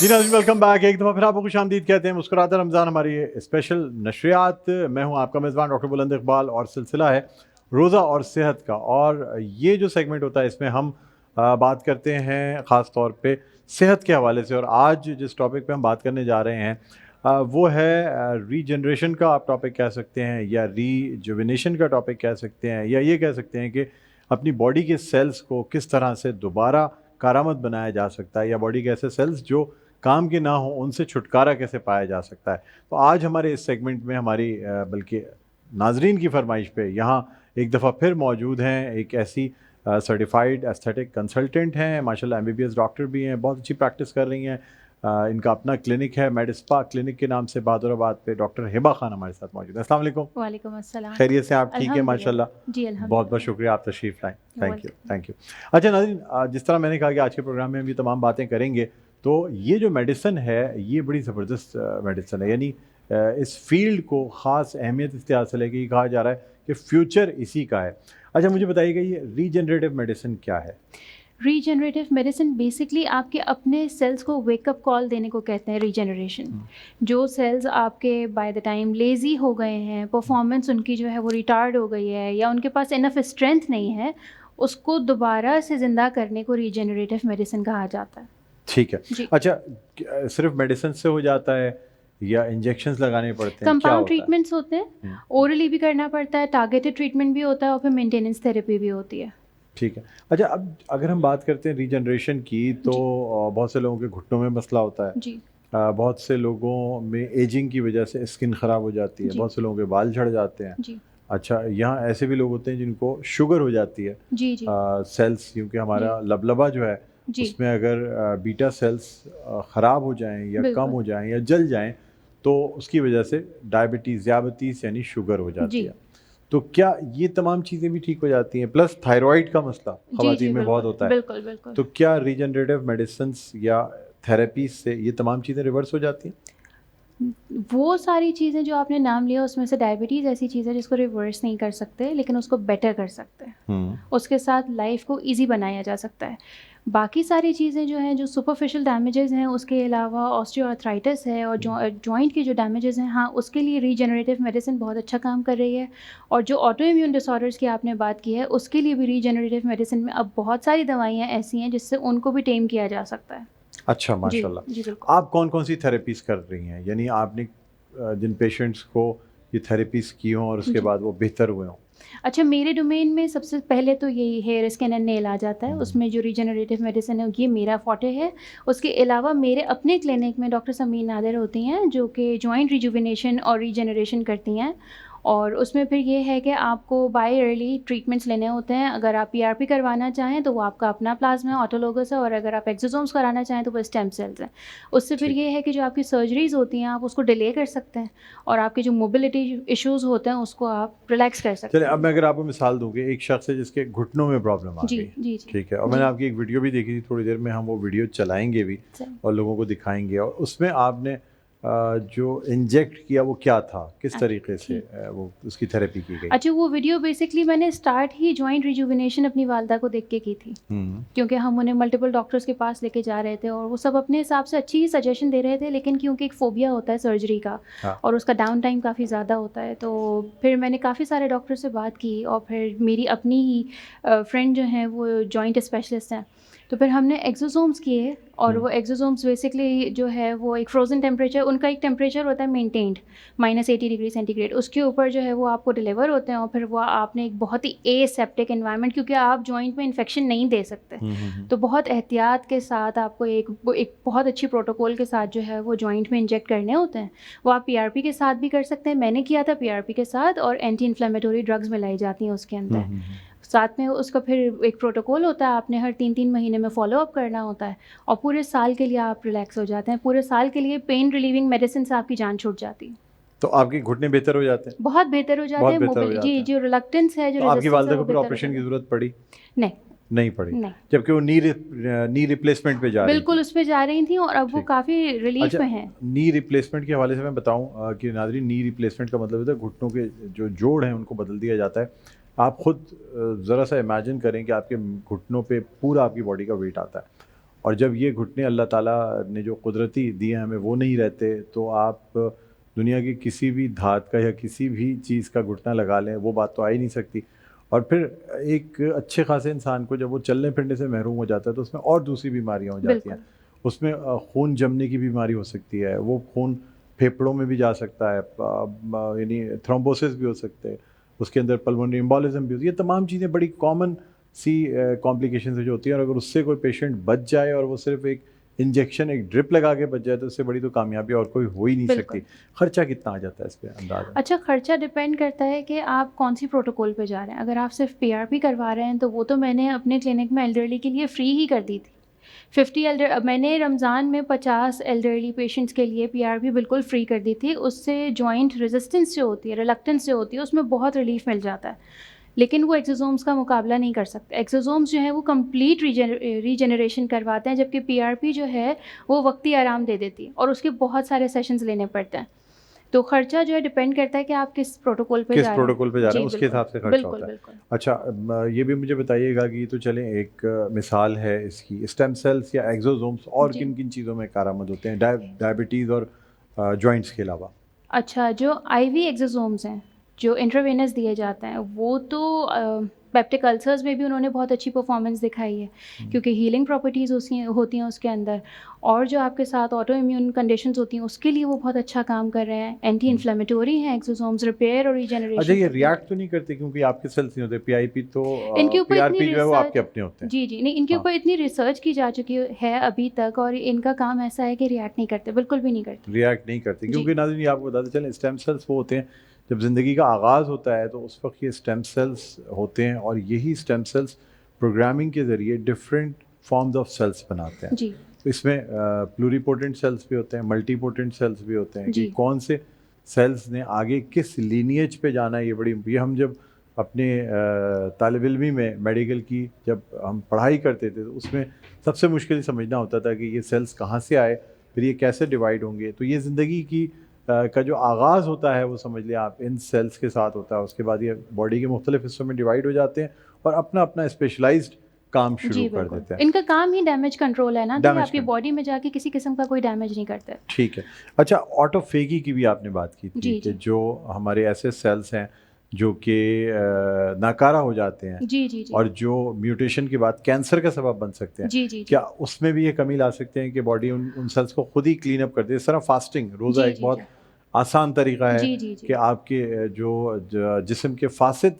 जी नाज़रीन, welcome back. एक दफ़ा फिर आपको खुशामदीद कहते हैं मुस्कुराता रमज़ान हमारी स्पेशल नशरियात। मैं हूं आपका मेज़बान डॉक्टर बुलंद इकबाल और सिलसिला है रोज़ा और सेहत का। और ये जो सेगमेंट होता है इसमें हम बात करते हैं ख़ास तौर पे सेहत के हवाले से। और आज जिस टॉपिक पे हम बात करने जा रहे हैं वो है रीजनरेशन का आप टॉपिक कह सकते हैं, या रीजुविनेशन का टॉपिक कह सकते हैं, या ये कह सकते हैं कि अपनी बॉडी के सेल्स को किस तरह से दोबारा कारामद बनाया जा सकता है, या बॉडी के ऐसे सेल्स जो काम के ना हो उनसे छुटकारा कैसे पाया जा सकता है। तो आज हमारे इस सेगमेंट में हमारी बल्कि नाजरीन की फरमाइश पे यहाँ एक दफ़ा फिर मौजूद हैं एक ऐसी सर्टिफाइड एस्थेटिक कंसल्टेंट हैं, माशाल्लाह MBBS डॉक्टर भी हैं, बहुत अच्छी प्रैक्टिस कर रही हैं। इनका अपना क्लिनिक है मेड स्पा क्लिनिक के नाम से, बहादुराबाद पे डॉक्टर हिबा खान हमारे साथ मौजूद है। अस्सलाम वालेकुम। वालेकुम अस्सलाम। खैरियत से आप ठीक है? माशाल्लाह जी बहुत बहुत अल्हम्दुलिल्लाह। शुक्रिया, आप तशरीफ़ लाएँ। Thank you. अच्छा नाज़रीन, जिस तरह मैंने कहा कि आज के प्रोग्राम में हम ये तमाम बातें करेंगे, तो ये जो मेडिसिन है ये बड़ी ज़बरदस्त मेडिसिन है। यानी इस फील्ड को ख़ास अहमियत इसलिए हासिल है कि ये कहा जा रहा है कि फ्यूचर इसी का है। अच्छा मुझे बताइएगा, ये रीजनरेटिव मेडिसिन क्या है? रीजनरेटिव मेडिसिन बेसिकली आपके अपने सेल्स को वेकअप कॉल देने को कहते हैं रीजनरेशन। जो सेल्स आपके बाय द टाइम लेज़ी हो गए हैं, परफॉर्मेंस उनकी जो है वो रिटार्ड हो गई है, या उनके पास इनफ स्ट्रेंथ नहीं है, उसको दोबारा से ज़िंदा करने को रीजनरेटिव मेडिसिन कहा जाता है। ठीक है। जी। अच्छा सिर्फ मेडिसिन से हो जाता है या इंजेक्शंस लगाने पड़ते हैं, क्या कंपाउंड होता है? ट्रीटमेंट्स होते हैं, ओरली भी करना पड़ता है, टारगेटेड ट्रीटमेंट भी होता है, और फिर मेंटेनेंस थेरेपी भी होती है। ठीक है। अच्छा अब अगर हम बात करते हैं रीजनरेशन की, तो जी। बहुत से लोगों के घुटनों में मसला होता है। जी। बहुत से लोगों में एजिंग की वजह से स्किन ख़राब हो जाती है, जी। बहुत से लोगों के बाल झड़ जाते हैं। जी। अच्छा, यहाँ ऐसे भी लोग होते हैं जिनको शुगर हो जाती है। जी। जी। सेल्स, क्योंकि हमारा जी। लबलबा जो है जी। उसमें अगर बीटा सेल्स ख़राब हो जाएँ या कम बिल्कुल। हो जाएँ या जल जाएँ, तो उसकी वजह से डायबिटीज़ यानी शुगर हो जाती जी। है। तो क्या ये तमाम चीज़ें भी ठीक हो जाती हैं? प्लस थायरॉइड का मसला जी। जी ख़वातीन में बहुत बिल्कुल होता है। बिल्कुल बिल्कुल। तो क्या रीजनरेटिव मेडिसिन्स या थेरेपीज़ से ये तमाम चीज़ें रिवर्स हो जाती हैं? वो सारी चीज़ें जो आपने नाम लिया उसमें से डायबिटीज़ ऐसी चीज़ है जिसको रिवर्स नहीं कर सकते, लेकिन उसको बेटर कर सकते हैं। उसके साथ लाइफ को ईज़ी बनाया जा सकता है। बाकी सारी चीज़ें जो हैं, जो सुपरफिशियल डैमेजेज़ हैं, उसके अलावा ऑस्टियोआर्थराइटिस है और जॉइंट के जो डैमेजेज़ हैं, हाँ, उसके लिए रीजनरेटिव मेडिसिन बहुत अच्छा काम कर रही है। और जो ऑटो इम्यून डिसऑर्डर्स की आपने बात की है, उसके लिए भी रीजनरेटिव मेडिसिन में अब बहुत सारी दवाइयाँ ऐसी हैं जिससे उनको भी टेम किया जा सकता है। अच्छा, जी, माशाल्लाह। जी बिल्कुल। आप कौन-कौन सी थेरेपीज़ कर रही हैं? यानी आपने जिन पेशेंट्स को ये थेरेपीज़ की हों और उसके जी। बाद वो बेहतर हुए हों? अच्छा, मेरे डोमेन में सबसे पहले तो यही हेयर, स्किन एंड नेल आ जाता है। हुँ। उसमें जो रीजनरेटिव मेडिसिन है ये मेरा फॉटे है। उसके अलावा मेरे अपने क्लिनिक में डॉक्टर समीर नादिर होती हैं जो कि जॉइंट रिजुविनेशन और रीजनरेशन करती हैं। और उसमें फिर ये है कि आपको बाय ईयरली ट्रीटमेंट्स लेने होते हैं। अगर आप PRP करवाना चाहें तो वो आपका अपना प्लाज़्मा है, ऑटोलोगस है, और अगर आप एक्सोसोम्स कराना चाहें तो वो स्टेम सेल्स हैं। उससे फिर ठीक। ये है कि जो आपकी सर्जरीज़ होती हैं आप उसको डिले कर सकते हैं, और आपके जो मोबिलिटी इश्यूज़ होते हैं उसको आप रिलैक्स कर सकते चलिए, हैं। अब मैं अगर आपको मिसाल दूँ कि एक शख़्स है जिसके घुटनों में प्रॉब्लम आ जी, गई, जी, जी। ठीक है? और मैंने जी, आपकी एक वीडियो भी देखी थी, थोड़ी देर में हम वो वीडियो चलाएँगे भी सही। और लोगों को दिखाएँगे। और उसमें आपने जो इंजेक्ट किया वो क्या था? किस अच्छा, तरीके से ठीक। वो उसकी थेरेपी की गई? अच्छा, वो वीडियो बेसिकली मैंने स्टार्ट ही जॉइंट रिजुविनेशन अपनी वालदा को देख के की थी। हुँ। क्योंकि हम उन्हें मल्टीपल डॉक्टर्स के पास लेके जा रहे थे और वो सब अपने हिसाब से अच्छी ही सजेशन दे रहे थे, लेकिन क्योंकि एक फ़ोबिया होता है सर्जरी का हाँ। और उसका डाउन टाइम काफ़ी ज़्यादा होता है, तो फिर मैंने काफ़ी सारे डॉक्टर से बात की और फिर मेरी अपनी ही फ्रेंड जो हैं वो जॉइंट स्पेशलिस्ट हैं। तो फिर हमने एक्सोसोम्स किए, और वो एक्सोसोम्स बेसिकली जो है वो एक फ्रोज़न टेम्परेचर, उनका एक टेम्परेचर होता है मेंटेन्ड -80 डिग्री सेंटीग्रेड, उसके ऊपर जो है वो आपको डिलीवर होते हैं, और फिर वो आपने एक बहुत ही एसेप्टिक एनवायरनमेंट, क्योंकि आप जॉइंट में इन्फेक्शन नहीं दे सकते, हुँ, हुँ, हुँ। तो बहुत एहतियात के साथ आपको एक बहुत अच्छी प्रोटोकॉल के साथ जो है वो जॉइंट में इंजेक्ट करने होते हैं। वो आप PRP के साथ भी कर सकते हैं, मैंने किया था PRP के साथ, और एंटी इन्फ्लेमेटरी ड्रग्स मिलाई जाती हैं उसके हुँ, अंदर। हुँ, हुँ। साथ में उसका फिर एक प्रोटोकॉल होता है, आपने हर 3-3 महीने में फ़ॉलो-अप करना होता है, और पूरे साल के लिए आप रिलैक्स हो जाते हैं। पूरे साल के लिए पेन रिलीविंग मेडिसिन से आपकी जान छूट जाती है। तो आपके घुटने बेहतर हो जाते हैं? बहुत बेहतर हो जाते बहुत हैं, बेहतर हो जी, जाते हैं। जो रिलक्टेंस है, जो तो आपकी रेज़िस्टेंस है वालिदा वो को फिर बेहतर हो ऑपरेशन जाता की है। ज़रूरत पड़ी? नहीं, नहीं पड़ी, नहीं। जबकि वो नी रिप्लेसमेंट पे जा रही बिल्कुल थी। उस पे जा रही थी और अब वो ठीक। काफ़ी रिलीफ़ अच्छा, में हैं। नी रिप्लेसमेंट के हवाले से मैं बताऊँ कि नाज़रीन, नी रिप्लेसमेंट का मतलब होता है घुटनों के जो जोड़ हैं उनको बदल दिया जाता है। आप खुद ज़रा सा इमेजिन करें कि आपके घुटनों पे पूरा आपकी बॉडी का वेट आता है और जब ये घुटने अल्लाह ताला ने जो कुदरती दिए हमें वो नहीं रहते, तो आप दुनिया की किसी भी धात का या किसी भी चीज़ का घुटना लगा लें, वो बात तो आ ही नहीं सकती। और फिर एक अच्छे खासे इंसान को जब वो चलने फिरने से महरूम हो जाता है, तो उसमें और दूसरी बीमारियां हो जाती हैं। उसमें खून जमने की बीमारी हो सकती है, वो खून फेफड़ों में भी जा सकता है, यानी थ्रोम्बोसिस भी हो सकते हैं, उसके अंदर पल्मोनरी एम्बोलिज्म भी होती है। ये तमाम चीज़ें बड़ी कॉमन सी कॉम्प्लिकेशन जो होती हैं, और अगर उससे कोई पेशेंट बच जाए और वो सिर्फ एक इंजेक्शन, एक ड्रिप लगा के बच जाए, तो उससे बड़ी तो कामयाबी और कोई हो ही नहीं सकती। खर्चा कितना आ जाता है इस पे अंदाज़ा? अच्छा, खर्चा डिपेंड करता है कि आप कौन सी प्रोटोकॉल पे जा रहे हैं। अगर आप सिर्फ पीआरपी करवा रहे हैं तो वो तो मैंने अपने क्लिनिक में एल्डरली के लिए फ्री ही कर दी थी। 50 मैंने रमज़ान में 50 एल्डरली पेशेंट्स के लिए पीआरपी बिल्कुल फ्री कर दी थी। उससे जॉइंट रेजिस्टेंस जो होती है, रिलक्टेंस जो होती है, उसमें बहुत रिलीफ मिल जाता है। लेकिन वो एक्सोसोम्स का मुकाबला नहीं कर सकते। एक्सोसोम्स जो है वो कंप्लीट रीजनरेशन करवाते हैं, जबकि पीआरपी जो है वो वक्ती आराम दे देती है और उसके बहुत सारे सेशंस लेने पड़ते हैं। तो खर्चा जो है डिपेंड करता है कि आप किस प्रोटोकॉल पे जा रहे हैं, उसके हिसाब से खर्चा होता है। अच्छा, ये भी मुझे बताइएगा कि तो चलें, एक मिसाल है इसकी, स्टेम सेल्स या एक्सोसोम्स और किन किन चीज़ों में कारआमद होते हैं डायबिटीज़ और जॉइंट्स के अलावा? अच्छा, जो आईवी एक्सोसोम्स हैं, जो इंट्रावेनस दिए जाते हैं, वो तो पेप्टिक अल्सर्स में भी उन्होंने बहुत अच्छी परफॉर्मेंस दिखाई है, क्योंकि हीलिंग प्रॉपर्टीज़ होती हैं उसके अंदर। और जो आपके साथ ऑटो इम्यून कंडीशंस होती हैं, उसके लिए वो बहुत अच्छा काम कर रहे हैं। एंटी इन्फ्लेमेटोरी हैं एक्सोसोम्स, रिपेयर और रीजनरेशन। अच्छा, ये रिएक्ट तो नहीं करते क्योंकि आपके सेल्स नहीं होते? पीआईपी तो इनके ऊपर पीआरपी जो है वो आपके अपने होते हैं। जी नहीं, इनके ऊपर इतनी रिसर्च की जा चुकी है अभी तक, और इनका काम ऐसा है कि रिएक्ट नहीं करते, बिल्कुल भी नहीं करते। रिएक्ट नहीं करते क्योंकि नाज़रीन, ये आपको बताते चलें, स्टेम सेल्स वो होते हैं जब ज़िंदगी का आगाज़ होता है, तो उस वक्त ये स्टेम सेल्स होते हैं, और यही स्टेम सेल्स प्रोग्रामिंग के ज़रिए डिफरेंट फॉर्म्स ऑफ सेल्स बनाते हैं। जी। तो इसमें प्लूरीपोटेंट सेल्स भी होते हैं, मल्टीपोटेंट सेल्स भी होते हैं, कि कौन से सेल्स ने आगे किस लीनिएज पे जाना है, ये हम जब अपने तालिब इल्मी में मेडिकल की जब हम पढ़ाई करते थे, तो उसमें सबसे मुश्किल समझना होता था कि ये सेल्स कहाँ से आए, फिर ये कैसे डिवाइड होंगे। तो ये ज़िंदगी की का जो आगाज़ होता है, वो समझ लिया आप इन सेल्स के साथ होता है। उसके बाद ये बॉडी के मुख्तलिफ हिस्सों में डिवाइड हो जाते हैं और अपना अपना स्पेशलाइज्ड काम शुरू कर देते हैं। इनका काम ही डैमेज कंट्रोल है ना, तो आपकी बॉडी में जाके किसी किस्म का कोई डैमेज नहीं करते। ठीक है। अच्छा, ऑटोफेगी की भी आपने बात की थी कि जो हमारे ऐसे सेल्स हैं जो कि नाकारा हो जाते हैं, जी, और जो म्यूटेशन के बाद कैंसर का सबब बन सकते हैं, जी। क्या उसमें भी ये कमी ला सकते हैं कि बॉडी उन सेल्स को खुद ही क्लीन अप करती है? इस तरह फास्टिंग, रोज़ा एक बहुत आसान तरीका है कि आपके जो जिस्म के फासिद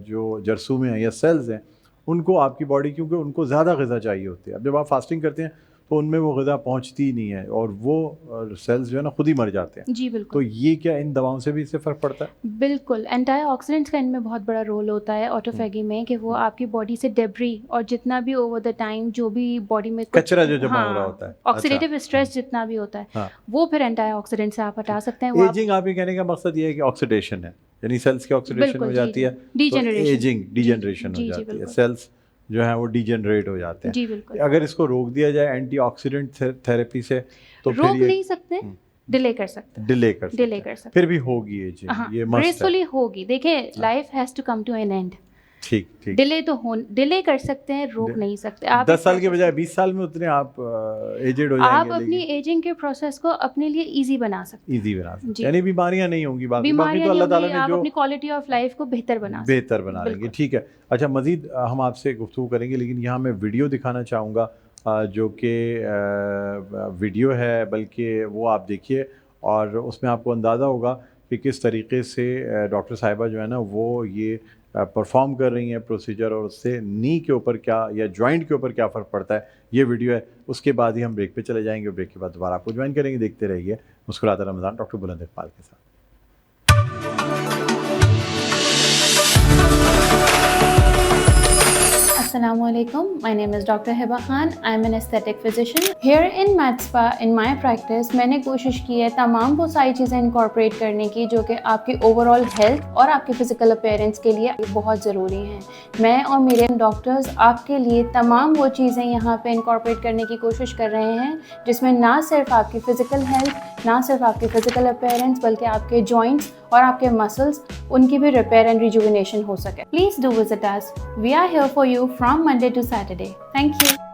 जो जरसूमें हैं या सेल्स हैं, उनको आपकी बॉडी, क्योंकि उनको ज़्यादा ग़िज़ा चाहिए होती है, अब जब आप फास्टिंग करते हैं तो उनमें वो ग़िज़ा पहुंचती ही नहीं है, और वो सेल्स जो है ना खुद ही मर जाते हैं। जी बिल्कुल। तो ये क्या इन दवाओं से भी इससे फ़र्क पड़ता है? बिल्कुल, एंटीऑक्सीडेंट्स का इनमें बहुत बड़ा रोल होता है ऑटोफेगी में, कि वो आपकी बॉडी से डेब्री और जितना भी ओवर द टाइम जो भी बॉडी में कचरा जो जमा हो रहा होता है, ऑक्सीडेटिव स्ट्रेस जितना भी होता है, वो फिर एंटीऑक्सीडेंट से आप हटा सकते हैं। वो एजिंग, आप ये कहने का मकसद ये है कि ऑक्सीडेशन है, यानी सेल्स की ऑक्सीडेशन हो जाती है, डिजेनरेशन हो जाती है, सेल्स जो है वो डिजेनरेट हो जाते हैं। जी बिल्कुल। अगर इसको रोक दिया जाए एंटीऑक्सीडेंट थेरेपी से, तो रोक नहीं सकते, डिले कर सकते, डिले कर सकते, फिर भी होगी एजिंग, ये मस्त है, ग्रेसफुली होगी। देखिए, life has to come to an end. ठीक। डिले तो डिले कर सकते हैं, रोक नहीं सकते। आप 10 साल के बजाय 20 साल में उतने आप एजेड हो जाएंगे। आप अपनी एजिंग के प्रोसेस को अपने लिए इजी बना सकते हैं, यानी बीमारियां नहीं होंगी, बाकी तो अल्लाह ताला ने जो अपनी क्वालिटी ऑफ लाइफ को बेहतर बना लेंगे। ठीक है। अच्छा, मजीद हम आपसे गुफ्तगू करेंगे, लेकिन यहाँ मैं वीडियो दिखाना चाहूँगा, जो कि वीडियो है, बल्कि वो आप देखिए और उसमें आपको अंदाज़ा होगा कि किस तरीके से डॉक्टर साहिबा जो है ना वो ये परफॉर्म कर रही हैं प्रोसीजर, और उससे नी के ऊपर क्या या जॉइंट के ऊपर क्या फ़र्क पड़ता है, ये वीडियो है। उसके बाद ही हम ब्रेक पे चले जाएंगे, ब्रेक के बाद दोबारा आपको ज्वाइन करेंगे। देखते रहिए मुस्कुराता रमज़ान डॉक्टर बुलंद इकबाल के साथ। Assalamualaikum. My name is Dr. Hiba Khan. I am an aesthetic physician. Here in Med Spa, in my practice, मैंने कोशिश की है तमाम वो सारी चीज़ें इंकॉर्पोरेट करने की जो कि आपकी ओवरऑल हेल्थ और आपके फिजिकल अपीयरेंस के लिए बहुत ज़रूरी हैं। मैं और मेरे डॉक्टर्स आपके लिए तमाम वो चीज़ें यहाँ पे इंकॉर्पोरेट करने की कोशिश कर रहे हैं, जिसमें ना सिर्फ आपकी फ़िज़िकल हेल्थ, ना सिर्फ आपकी फ़िज़िकल अपीयरेंस, बल्कि आपके जॉइंट्स और आपके मसल्स, उनकी भी रिपेयर एंड रिजुविनेशन हो सके। Please do visit us. We are here for you from Monday to Saturday. Thank you.